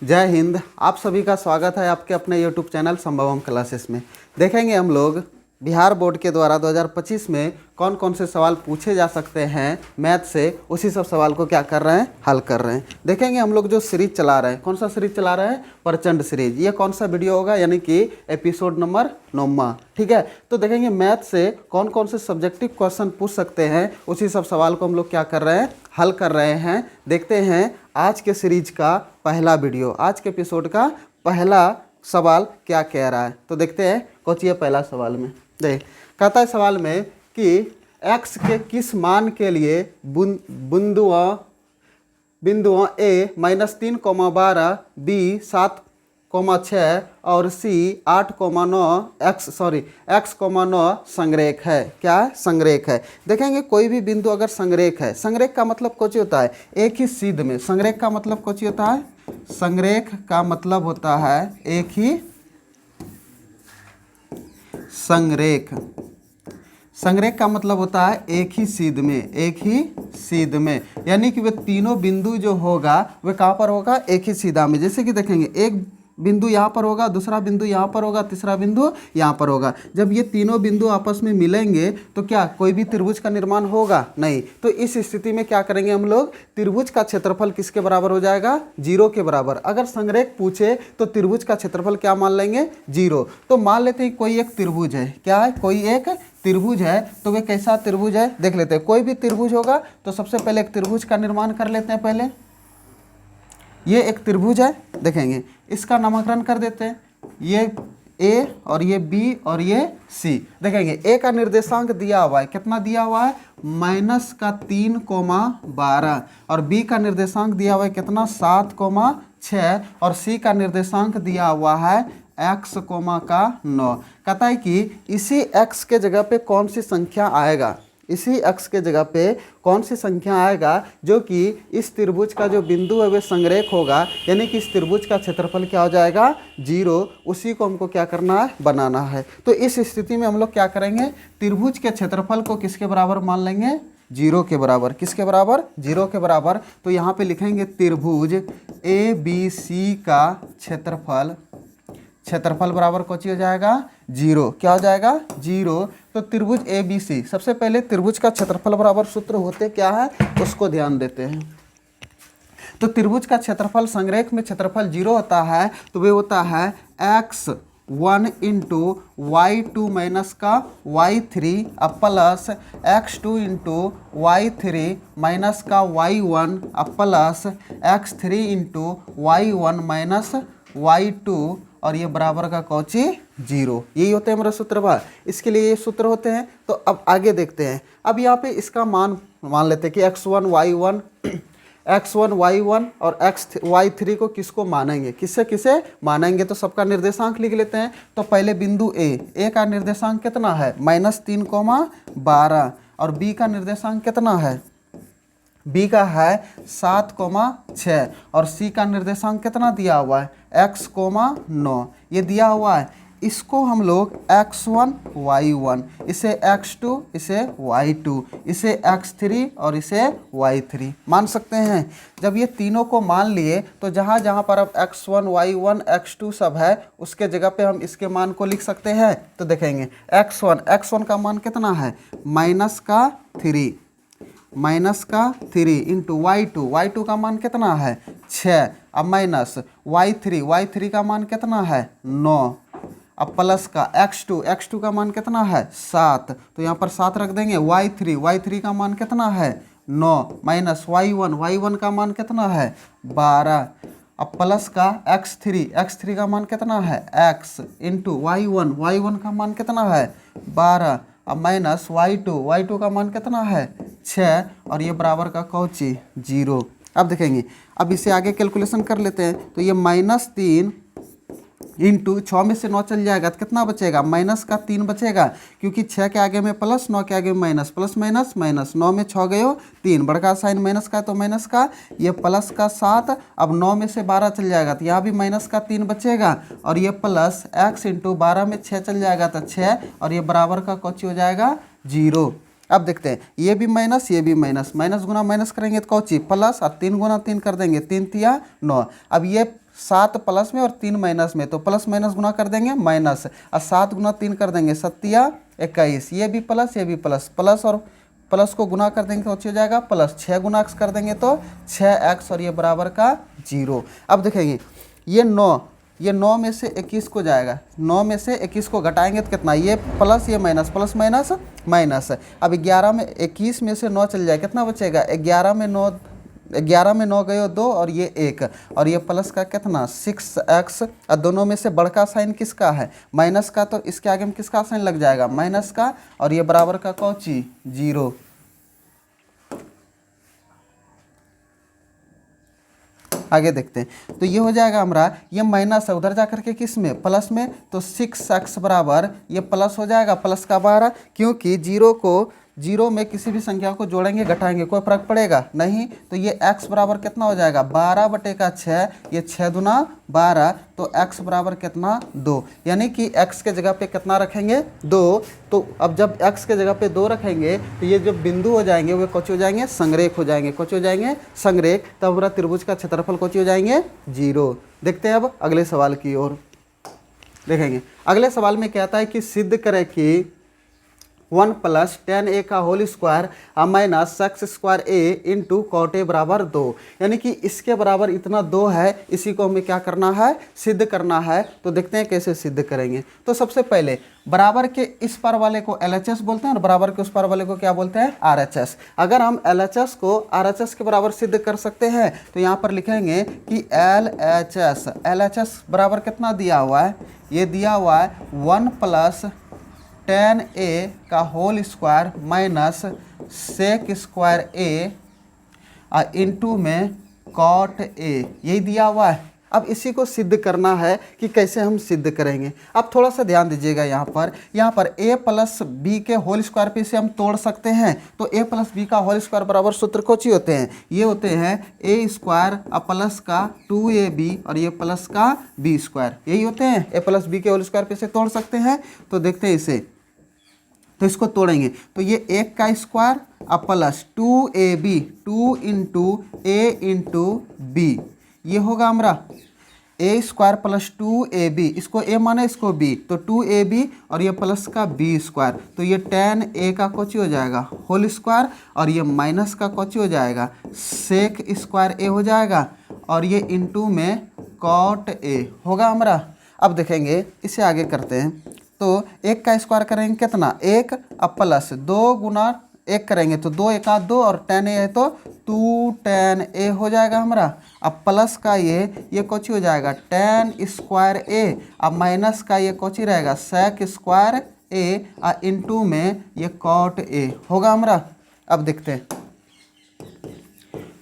जय हिंद। आप सभी का स्वागत है आपके अपने यूट्यूब चैनल संभवम क्लासेस में। देखेंगे हम लोग बिहार बोर्ड के द्वारा 2025 में कौन कौन से सवाल पूछे जा सकते हैं मैथ से, उसी सब सवाल को क्या कर रहे हैं, हल कर रहे हैं। देखेंगे हम लोग जो सीरीज चला रहे हैं, कौन सा सीरीज चला रहे हैं, प्रचंड सीरीज। ये कौन सा वीडियो होगा, यानी कि एपिसोड नंबर 9। ठीक है, तो देखेंगे मैथ से कौन कौन से सब्जेक्टिव क्वेश्चन पूछ सकते हैं, उसी सब सवाल को हम लोग क्या कर रहे हैं, हल कर रहे हैं। देखते हैं आज के सीरीज का पहला वीडियो, आज के एपिसोड का पहला सवाल क्या कह रहा है। तो देखते हैं कोचिए पहला सवाल में। देख कहता है सवाल में कि x के किस मान के लिए बिंदुओं a -3,12, b 7,6 और c 8,9 x,9 संरेख है। क्या है? संरेख है। देखेंगे कोई भी बिंदु अगर संरेख है, संरेख का मतलब कुछ होता है एक ही सीध में। संरेख का मतलब कुछ होता है, संरेख का मतलब होता है एक ही संरेख। संरेख का मतलब होता है एक ही सीध में, एक ही सीध में, यानी कि वे तीनों बिंदु जो होगा वे कहाँ पर होगा, एक ही सीधा में। जैसे कि देखेंगे एक बिंदु यहाँ पर होगा, दूसरा बिंदु यहाँ पर होगा, तीसरा बिंदु यहाँ पर होगा। जब ये तीनों बिंदु आपस में मिलेंगे तो क्या कोई भी त्रिभुज का निर्माण होगा? नहीं। तो इस स्थिति में क्या करेंगे हम लोग, त्रिभुज का क्षेत्रफल किसके बराबर हो जाएगा, 0 के बराबर। अगर संरेख पूछे तो त्रिभुज का क्षेत्रफल क्या मान लेंगे, 0। तो मान लेते हैं कोई एक त्रिभुज है। क्या है? कोई एक त्रिभुज है। तो वे कैसा त्रिभुज है देख लेते हैं। कोई भी त्रिभुज होगा तो सबसे पहले एक त्रिभुज का निर्माण कर लेते हैं। पहले ये एक त्रिभुज है, देखेंगे इसका नामकरण कर देते हैं। ये A और ये B और ये C। देखेंगे A का निर्देशांक दिया हुआ है, कितना दिया हुआ है, -3,12 और B का निर्देशांक दिया हुआ है कितना, 7,6 और C का निर्देशांक दिया हुआ है x, 9। कहता है कि इसी x के जगह पे कौन सी संख्या आएगा, इसी x के जगह पे कौन सी संख्या आएगा जो कि इस त्रिभुज का जो बिंदु है वे संरेख होगा, यानी कि इस त्रिभुज का क्षेत्रफल क्या हो जाएगा, 0। उसी को हमको क्या करना है, बनाना है। तो इस स्थिति में हम लोग क्या करेंगे, त्रिभुज के क्षेत्रफल को किसके बराबर मान लेंगे, 0 के बराबर। किसके बराबर, 0 के बराबर। तो यहाँ पे लिखेंगे त्रिभुज ABC का क्षेत्रफल बराबर कौन हो जाएगा, 0। क्या हो जाएगा, 0। तो त्रिभुज ABC, सबसे पहले त्रिभुज का क्षेत्रफल बराबर सूत्र होते क्या है उसको ध्यान देते हैं। तो त्रिभुज का क्षेत्रफल, संरेख में क्षेत्रफल 0 होता है तो वे होता है x1 इंटू y2 माइनस का y3 plus x2 into y3 minus का y1 plus x3 into y1 minus y2 और ये बराबर का कौची 0। यही होते हैं मेरा सूत्र बा। इसके लिए ये सूत्र होते हैं। तो अब आगे देखते हैं। अब यहाँ पे इसका मान लेते हैं कि x1 y1 और y3 को किसको मानेंगे, किसे मानेंगे। तो सबका निर्देशांक लिख लेते हैं। तो पहले बिंदु A का निर्देशांक कितना है, -3,12 और B का निर्देशांक कितना है, B का है 7,6 और C का निर्देशांक कितना दिया हुआ है, x, 9 ये दिया हुआ है। इसको हम लोग x1 y1, इसे x2, इसे y2, इसे x3 और इसे y3 मान सकते हैं। जब ये तीनों को मान लिए तो जहाँ जहाँ पर अब x1 y1 x2 सब है उसके जगह पे हम इसके मान को लिख सकते हैं। तो देखेंगे x1 का मान कितना है, -3 इंटू y2 का मान कितना है, 6। अब माइनस y3 का मान कितना है, 9। अब प्लस का x2 का मान कितना है, 7। तो यहाँ पर 7 रख देंगे। y3 का मान कितना है, 9 माइनस y1 का मान कितना है, 12। अब प्लस का x3 का मान कितना है, x इंटू y1 का मान कितना है, 12। अब माइनस y2 का मान कितना है, 6 और ये बराबर का कौची 0। अब देखेंगे, अब इसे आगे कैलकुलेशन कर लेते हैं। तो ये -3 इंटू 6 में से 9 चल जाएगा तो कितना बचेगा, -3 बचेगा, क्योंकि 6 के आगे में प्लस, 9 के आगे में माइनस, प्लस माइनस माइनस, 9 में 6 गए हो 3, बड़का साइन माइनस का तो माइनस का, ये प्लस का 7। अब 9 में से 12 चल जाएगा तो यहाँ भी माइनस का 3 बचेगा और ये प्लस x इंटू 12 में 6 चल जाएगा तो 6 और ये बराबर का कौची हो जाएगा 0। अब देखते हैं, ये भी माइनस ये भी माइनस, माइनस गुना माइनस करेंगे तो कौची प्लस, और 3 गुना 3 कर देंगे, 3 तिया 9। अब ये 7 प्लस में और 3 माइनस में, तो प्लस माइनस गुना कर देंगे माइनस, और 7 गुना 3 कर देंगे 7 21, ये भी प्लस ये भी प्लस, प्लस और प्लस को गुना कर देंगे तो हो जाएगा प्लस, 6 गुना x कर देंगे तो 6x और ये बराबर का 0। अब देखेंगे ये 9 में से 21 को जाएगा, 9 में से 21 को घटाएंगे तो कितना, ये प्लस ये माइनस, प्लस माइनस माइनस। अब 11 में 21 में से 9 चल जाए, कितना बचेगा, 11 में 9 गए 2 और ये 1, और ये प्लस का कितना 6x, और दोनों में से बड़का साइन किसका है, माइनस का, तो इसके आगे में किसका साइन लग जाएगा, माइनस का, और ये बराबर का कौची 0। आगे देखते हैं, तो ये हो जाएगा हमारा, ये माइनस है उधर जा करके किस में, प्लस में, तो 6x बराबर ये प्लस हो जाएगा प्लस का 12, क्योंकि 0 में किसी भी संख्या को जोड़ेंगे घटाएंगे कोई फर्क पड़ेगा नहीं, तो ये x बराबर कितना हो जाएगा 12/6, ये 6 दूना 12, तो x बराबर कितना 2, यानी कि x के जगह पे कितना रखेंगे 2। तो अब जब x के जगह पे 2 रखेंगे तो ये जो बिंदु हो जाएंगे वे कौन हो जाएंगे, संरेख हो जाएंगे, कौन हो जाएंगे संरेख, तब हमारा त्रिभुज का क्षेत्रफल कौन हो जाएंगे 0। देखते हैं अब अगले सवाल की ओर देखेंगे। अगले सवाल में कहता है कि सिद्ध करें कि 1 + tan a का whole square minus x square a into cot a बराबर 2, यानी कि इसके बराबर इतना 2 है, इसी को हमें क्या करना है, सिद्ध करना है। तो देखते हैं कैसे सिद्ध करेंगे। तो सबसे पहले बराबर के इस पार वाले को LHS बोलते हैं और बराबर के उस पार वाले को क्या बोलते हैं, RHS। अगर हम LHS को RHS के बराबर सिद्ध कर सकते हैं तो यहाँ पर लिखेंगे कि LHS बराबर कितना दिया हुआ है, ये दिया हुआ है 1 + tan a का whole square minus sec square a into में कॉट a, यही दिया हुआ है। अब इसी को सिद्ध करना है कि कैसे हम सिद्ध करेंगे। अब थोड़ा सा ध्यान दीजिएगा, यहाँ पर a + b के होल स्क्वायर पे से हम तोड़ सकते हैं, तो a + b का होल स्क्वायर बराबर सूत्र कौन सी होते हैं, ये होते हैं a स्क्वायर प्लस का 2ab और ये प्लस का b स्क्वायर, यही होते हैं। a + b के होल स्क्वायर पे से तोड़ सकते हैं, तो देखते हैं इसे, तो इसको तोड़ेंगे तो ये 1 का square plus 2ab 2 into a into b, ये होगा हमारा a स्क्वायर प्लस 2ab, इसको a माने इसको b, तो 2ab और ये प्लस का b स्क्वायर, तो ये tan a का कोची हो जाएगा होल स्क्वायर और ये माइनस का कोची हो जाएगा सेक स्क्वायर a हो जाएगा, और ये इंटू में कॉट a होगा हमारा। अब देखेंगे इसे आगे करते हैं, तो 1 का स्क्वायर करेंगे कितना 1, अब प्लस 2 गुना 1 करेंगे तो 2 1 2 और tan a है तो 2 tan a हो जाएगा हमारा। अब प्लस का ये कोची हो जाएगा tan स्क्वायर a, अब माइनस का ये कोची रहेगा sec स्क्वायर a इंटू में ये कॉट a होगा हमारा। अब देखते हैं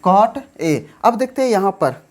कॉट a, अब देखते हैं यहाँ पर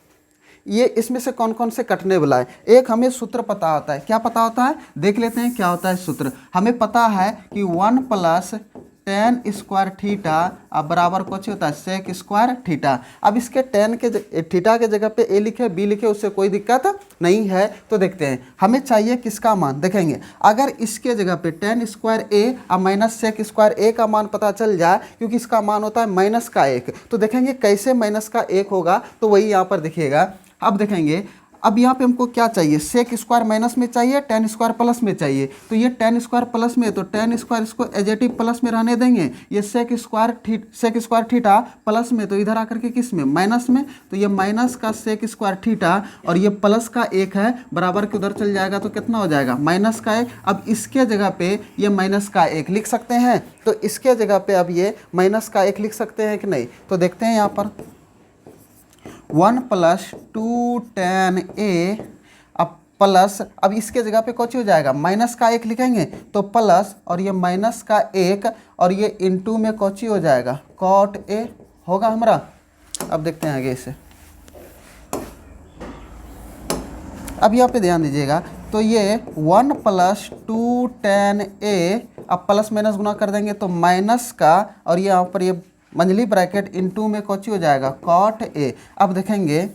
ये इसमें से कौन कौन से कटने वाला है। एक हमें सूत्र पता होता है, क्या पता होता है, देख लेते हैं क्या होता है सूत्र। हमें पता है कि 1 + tan स्क्वायर थीटा अब बराबर कुछ होता है सेक स्क्वायर थीटा। अब इसके tan के थीटा के जगह पे a लिखे b लिखे, उससे कोई दिक्कत नहीं है। तो देखते हैं हमें चाहिए किसका मान, देखेंगे अगर इसके जगह पे tan स्क्वायर a अब माइनस सेक स्क्वायर a का मान पता चल जाए, क्योंकि इसका मान होता है माइनस का 1, तो देखेंगे कैसे माइनस का 1 होगा, तो वही यहाँ पर दिखेगा। अब देखेंगे, अब यहाँ पे हमको क्या चाहिए, सेक स्क्वायर माइनस में चाहिए, tan स्क्वायर प्लस में चाहिए, तो ये tan स्क्वायर प्लस में, तो tan स्क्वायर इसको एजेटिव प्लस में रहने देंगे, ये सेक स्क्वायर थीटा प्लस में, तो इधर आकर के किस में माइनस में, तो ये माइनस का सेक स्क्वायर थीटा और ये प्लस का 1 है, बराबर के उधर चल जाएगा तो कितना हो जाएगा माइनस का 1। अब इसके जगह पे ये माइनस का 1 लिख सकते हैं, तो इसके जगह पे अब ये माइनस का 1 लिख सकते हैं कि नहीं, तो देखते हैं यहाँ पर 1 + 2 tan a अब प्लस, अब इसके जगह पे कुछ हो जाएगा माइनस का 1 लिखेंगे तो प्लस, और ये माइनस का 1 और ये इंटू में कुछ हो जाएगा कॉट a होगा हमारा। अब देखते हैं आगे इसे, अब यहाँ पे ध्यान दीजिएगा, तो ये 1 + 2 tan a अब प्लस माइनस गुना कर देंगे तो माइनस का, और ये यहाँ पर ये मंझली ब्रैकेट इंटू में कोची हो जाएगा कॉट a। अब देखेंगे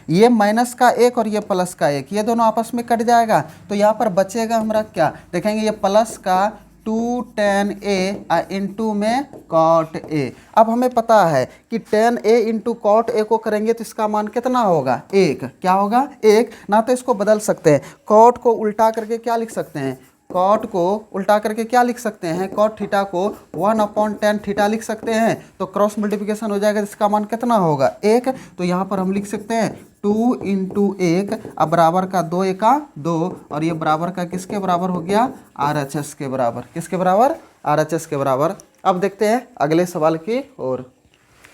ये माइनस का 1 और ये प्लस का 1, ये दोनों आपस में कट जाएगा, तो यहाँ पर बचेगा हमारा क्या, देखेंगे ये प्लस का 2 tan A इंटू में cot A। अब हमें पता है कि tan A into cot A को करेंगे तो इसका मान कितना होगा, 1। क्या होगा, 1। ना तो इसको बदल सकते हैं, cot को उल्टा करके क्या लिख सकते हैं, कॉट को उल्टा करके क्या लिख सकते हैं, कॉट थीटा को 1/tan थीटा लिख सकते हैं। तो क्रॉस मल्टीप्लिकेशन हो जाएगा, इसका मान कितना होगा, 1। तो यहाँ पर हम लिख सकते हैं 2 इंटू 1, अब बराबर का 2 एका 2, और ये बराबर का किसके बराबर हो गया, RHS के बराबर। किसके बराबर, RHS के बराबर। अब देखते हैं अगले सवाल की ओर,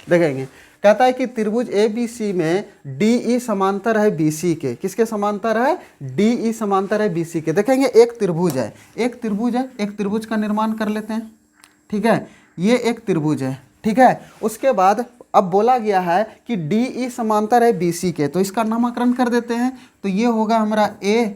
देखेंगे। कहता है कि त्रिभुज ABC में DE समांतर है BC के। किसके समांतर है, DE समांतर है BC के। देखेंगे एक त्रिभुज है, एक त्रिभुज का निर्माण कर लेते हैं, ठीक है। ये एक त्रिभुज है, ठीक है। उसके बाद अब बोला गया है कि DE समांतर है BC के, तो इसका नामकरण कर देते हैं। तो ये होगा हमारा A,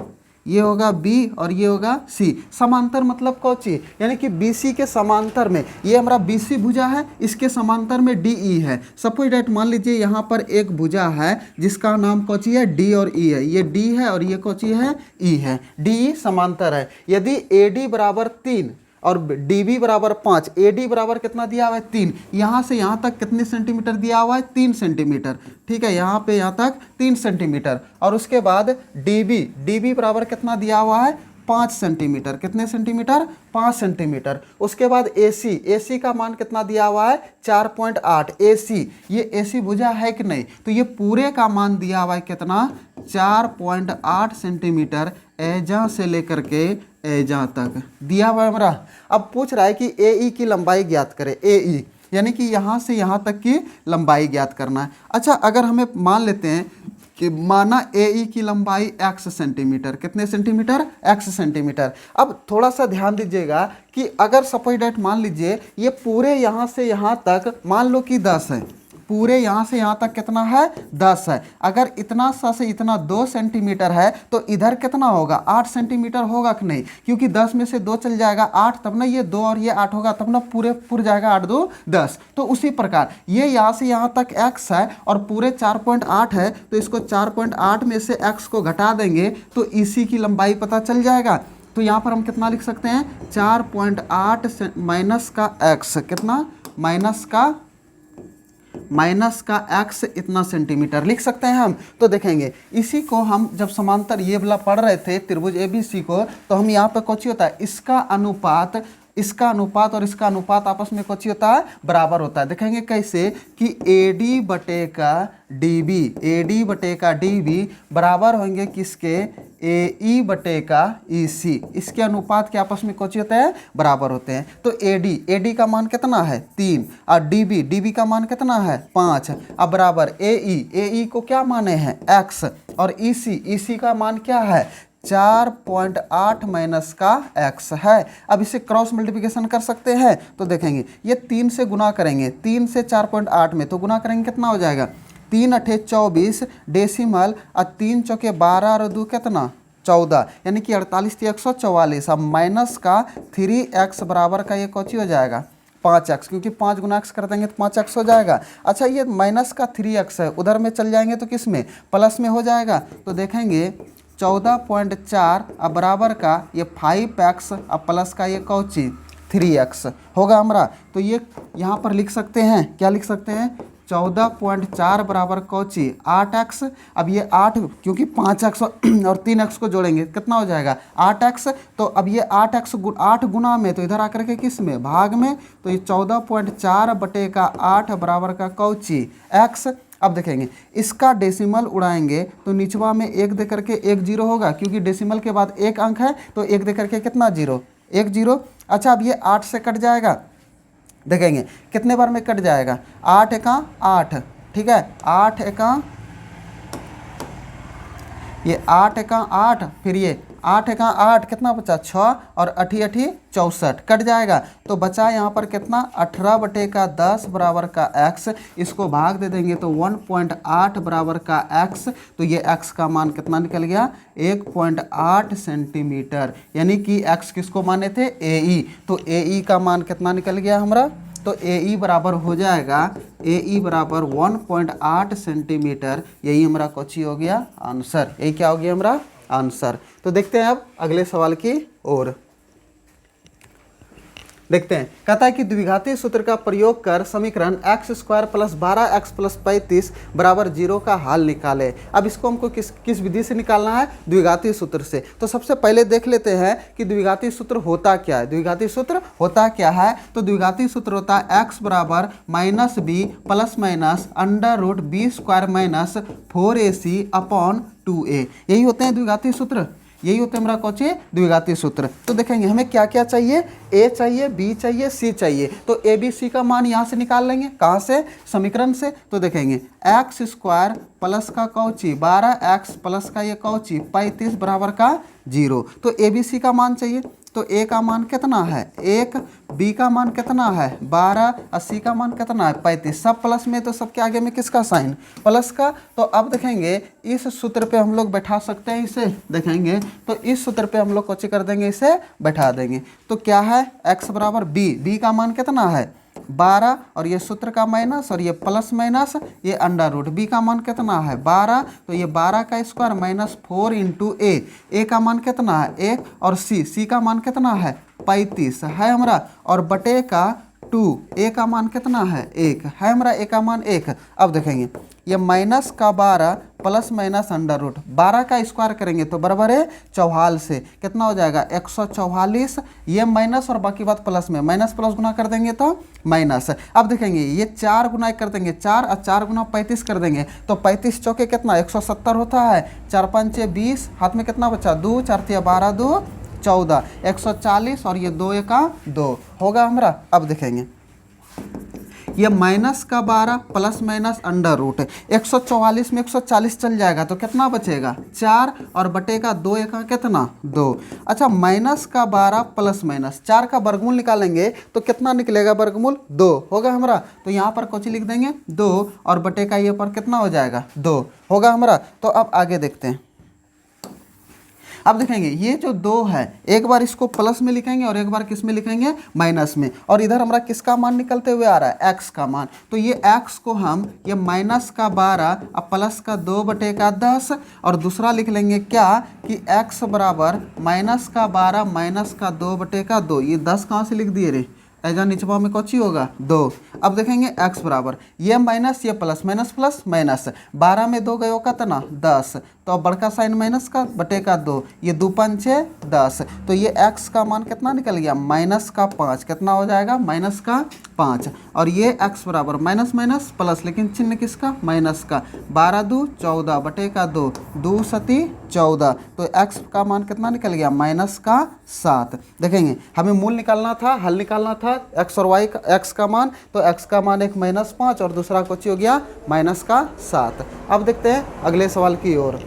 ये होगा B और ये होगा C। समांतर मतलब कौची, यानी कि BC के समांतर में ये हमारा BC भुजा है, इसके समांतर में DE है। सपोज डेट मान लीजिए यहाँ पर एक भुजा है जिसका नाम कौची है, D और E है। ये D है और ये कौची है, E है। DE समांतर है। यदि AD बराबर 3 और DB बराबर 5, AD बराबर कितना दिया हुआ है, 3। यहाँ से यहाँ तक कितने सेंटीमीटर दिया हुआ है, 3 सेंटीमीटर, ठीक है। यहाँ पे यहाँ तक 3 सेंटीमीटर। और उसके बाद DB बराबर कितना दिया हुआ है, 5 सेंटीमीटर। कितने सेंटीमीटर, 5 सेंटीमीटर। उसके बाद AC का मान कितना दिया हुआ है, 4.8। AC, ये AC भुजा है कि नहीं, तो ये पूरे का मान दिया हुआ है कितना, 4.8 सेंटीमीटर, एजा से लेकर के एजा तक दिया हुआ है हमारा। अब पूछ रहा है कि AE की लंबाई ज्ञात करें। AE यानी कि यहाँ से यहाँ तक की लंबाई ज्ञात करना है। अच्छा, अगर हमें मान लेते हैं कि माना AE की लंबाई x सेंटीमीटर, कितने सेंटीमीटर, x सेंटीमीटर। अब थोड़ा सा ध्यान दीजिएगा कि अगर सपोज डेट मान लीजिए ये पूरे यहाँ से यहाँ तक मान लो कि 10 है, पूरे यहाँ से यहाँ तक कितना है, 10 है। अगर इतना सा से इतना 2 सेंटीमीटर है तो इधर कितना होगा, 8 सेंटीमीटर होगा कि नहीं, क्योंकि 10 में से 2 चल जाएगा 8, तब ना ये 2 और ये 8 होगा, तब ना पूरे पूर जाएगा 8 2 10। तो उसी प्रकार ये यहाँ से यहाँ तक x है और पूरे 4.8 है, तो इसको 4.8 में से x को घटा देंगे तो इसी की लंबाई पता चल जाएगा। तो यहाँ पर हम कितना लिख सकते हैं, 4.8 माइनस का x, कितना, माइनस का x इतना सेंटीमीटर लिख सकते हैं हम। तो देखेंगे इसी को हम जब समांतर ये वाला पढ़ रहे थे त्रिभुज ABC को, तो हम यहाँ पे कुछ होता है, इसका अनुपात और इसका अनुपात आपस में कुछ होता है, बराबर होता है। देखेंगे कैसे कि AD बटे का DB बराबर होंगे किसके, AE बटे का EC। इसके अनुपात के आपस में कुछ होते हैं, बराबर होते हैं। तो AD का मान कितना है, 3, और DB का मान कितना है, 5। अब बराबर AE को क्या माने हैं, x, और EC का मान क्या है, 4.8 माइनस का x है। अब इसे क्रॉस मल्टीप्लिकेशन कर सकते हैं। तो देखेंगे ये 3 से गुना करेंगे, 3 से 4.8 में तो गुना करेंगे कितना हो जाएगा, 3 अठे 24 डेसिमल, और 3 चौके 12 और 2 कितना, 14, यानी कि 48 144। अब माइनस का 3x बराबर का ये कौची हो जाएगा, 5x, क्योंकि 5 गुना x कर देंगे तो 5x हो जाएगा। अच्छा, ये माइनस का 3x है, उधर में चल जाएंगे तो किस में, प्लस में हो जाएगा। तो देखेंगे 14.4 अब बराबर का ये 5x, अब प्लस का ये कौची 3x होगा हमारा। तो ये यहाँ पर लिख सकते हैं, क्या लिख सकते हैं, 14.4 बराबर कौची 8x। अब ये 8, क्योंकि 5x और 3x को जोड़ेंगे कितना हो जाएगा, 8x। तो अब ये 8 गुना में, तो इधर आकर के किस में, भाग में। तो ये 14.4 बटे का 8 बराबर का कौची x। अब देखेंगे इसका डेसिमल उड़ाएंगे तो निचवा में 1 दे करके 1 जीरो होगा, क्योंकि डेसिमल के बाद 1 अंक है, तो 1 दे करके कितना, 0, 1 0। अच्छा, अब ये 8 से कट जाएगा, देखेंगे कितने बार में कट जाएगा, 8 एका 8, ठीक है, 8 एका, ये 8 एका 8, फिर ये 8 एका 8 कितना बचा, 6, और 8 8 64 कट जाएगा। तो बचा यहाँ पर कितना, 18 बटे का 10 बराबर का x। इसको भाग दे देंगे तो 1.8 बराबर का x। तो ये x का मान कितना निकल गया, 1.8 सेंटीमीटर, यानी कि x किसको माने थे, AE। तो AE का मान कितना निकल गया हमारा, तो AE बराबर हो जाएगा, AE बराबर 1.8 सेंटीमीटर। यही हमारा क्वेश्चन हो गया आंसर, यही क्या हो गया हमारा आंसर। तो देखते हैं अब अगले सवाल की ओर। देखते हैं, कहता है कि द्विघातीय सूत्र का प्रयोग कर समीकरण x² + 12x + 35 बराबर 0 का हल निकाले। अब इसको हमको किस विधि से निकालना है? द्विघातीय सूत्र से। तो सबसे पहले देख लेते हैं कि द्विघातीय सूत्र होता क्या है। द्विघातीय सूत्र होता क्या है? तो द्विघातीय सूत्र होता है x बराबर -b plus minus √b² - 4ac upon 2a। यही होते हैं द्विघातीय सूत्र, यही होते हैं हमारा कौचे द्विघातीय सूत्र। तो देखेंगे हमें क्या क्या चाहिए, a चाहिए, b चाहिए, c चाहिए। तो a b c का मान यहाँ से निकाल लेंगे, कहाँ से? समीकरण से। तो देखेंगे x² प्लस का कौची 12x प्लस का ये कौची 35 बराबर का 0। तो a b c का मान चाहिए। तो a का मान कितना है 1, b का मान कितना है 12 और c का मान कितना है 35। सब प्लस में, तो सबके आगे में किसका साइन? प्लस का। तो अब देखेंगे इस सूत्र पे हम लोग बैठा सकते हैं इसे। देखेंगे तो इस सूत्र पे हम लोग कुछ कर देंगे, इसे बैठा देंगे। तो क्या है x बराबर b का मान कितना है 12 और ये सूत्र का माइनस और ये प्लस माइनस ये अंडर रूट। b का मान कितना है 12, तो ये 12 का स्क्वायर माइनस 4 इंटू a का मान कितना है 1 और c का मान कितना है 35 है हमारा, और बटे का 2 a का मान कितना है 1 है हमारा, a का मान 1। अब देखेंगे ये माइनस का 12 प्लस माइनस अंडर रूट 12 का स्क्वायर करेंगे तो बराबर है 44 से कितना हो जाएगा 144। ये माइनस और बाकी बात प्लस में, माइनस प्लस गुना कर देंगे तो माइनस। अब देखेंगे ये 4 गुना कर देंगे 4 और 4 गुना 35 कर देंगे तो 35 चौके कितना 170 होता है। 4 5 20, हाथ में कितना बचा 2, 4 3 12 2 14, 140 और ये 2 1 2 होगा हमारा। अब देखेंगे ये माइनस का 12 प्लस माइनस अंडर रूट 144 में 140 चल जाएगा तो कितना बचेगा 4 और बटे का 2 1 कितना 2। अच्छा माइनस का 12 प्लस माइनस 4 का वर्गमूल निकालेंगे तो कितना निकलेगा वर्गमूल 2 होगा हमारा। तो यहाँ पर कुछ लिख देंगे 2 और बटे का ये पर कितना हो जाएगा 2 होगा हमारा। तो अब आगे देखते हैं। अब देखेंगे ये जो 2 है एक बार इसको प्लस में लिखेंगे और एक बार किस में लिखेंगे माइनस में, और इधर हमारा किसका मान निकलते हुए आ रहा है x का मान। तो ये x को हम ये माइनस का 12 और प्लस का 2 बटे का 10 और दूसरा लिख लेंगे क्या कि x बराबर माइनस का 12 माइनस का 2 बटे का 2। ये 10 कहाँ से लिख दिए रे, ऐजा निचवा में कौची होगा 2। अब देखेंगे x बराबर ये माइनस ये प्लस माइनस प्लस माइनस 12 में 2 गयो कितना 10, तो अब बड़का साइन माइनस का बटे का 2, ये 2 5 10। तो ये x का मान कितना निकल गया माइनस का 5, कितना हो जाएगा माइनस का 5। और ये x बराबर माइनस माइनस प्लस, लेकिन चिन्ह किसका माइनस का, 12 2 14 बटे का 2 2 7 14। तो x का मान कितना निकल गया माइनस का 7। देखेंगे हमें मूल निकालना था, हल निकालना था x और y का, x का मान। तो x का मान एक -5 और दूसरा कुछ हो गया माइनस का 7। अब देखते हैं अगले सवाल की ओर।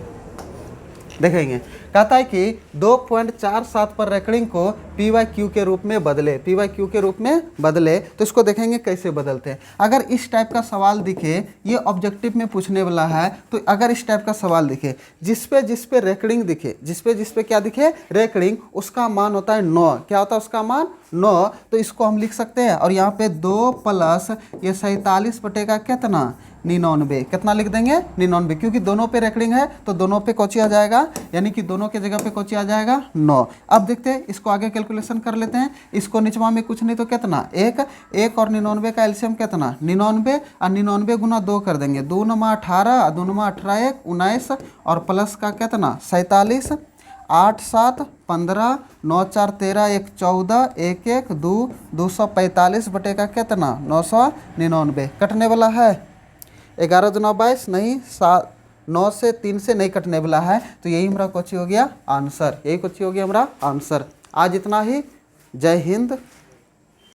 देखेंगे कहता है कि 2.47 पर रेकरिंग को PYQ के रूप में बदले, PYQ के रूप में बदले। तो इसको देखेंगे कैसे बदलते हैं। अगर इस टाइप का सवाल दिखे, ये ऑब्जेक्टिव में पूछने वाला है, तो अगर इस टाइप का सवाल दिखे जिस पे रेकरिंग दिखे, जिस पे क्या दिखे रेकरिंग, उसका मान होता है 9। क्या होता है उसका मान 9। तो इसको हम लिख सकते हैं, और यहाँ पे 2 प्लस ये 47 बटे का कितना 99, कितना लिख देंगे 99, क्योंकि दोनों पे रेकरिंग है तो दोनों पे कोची आ जाएगा, यानी कि दोनों के जगह पे कोची आ जाएगा 9। अब देखते हैं इसको आगे कैलकुलेशन कर लेते हैं। इसको निचवा में कुछ नहीं तो कितना 1 और 99 का एलसीएम कितना 99 और 99 गुना 2 कर देंगे, 2 9 18 और 2 9 18 1 19 और प्लस का कितना 47 8 7 15 9 4 13 1 14 1 1 2 245 बटे का कितना 999। कटने वाला है 11 2 9 22 नहीं, 9 से 3 से नहीं कटने वाला है। तो यही हमारा कोची हो गया आंसर, यही कोची हो गया हमारा आंसर। आज इतना ही। जय हिंद।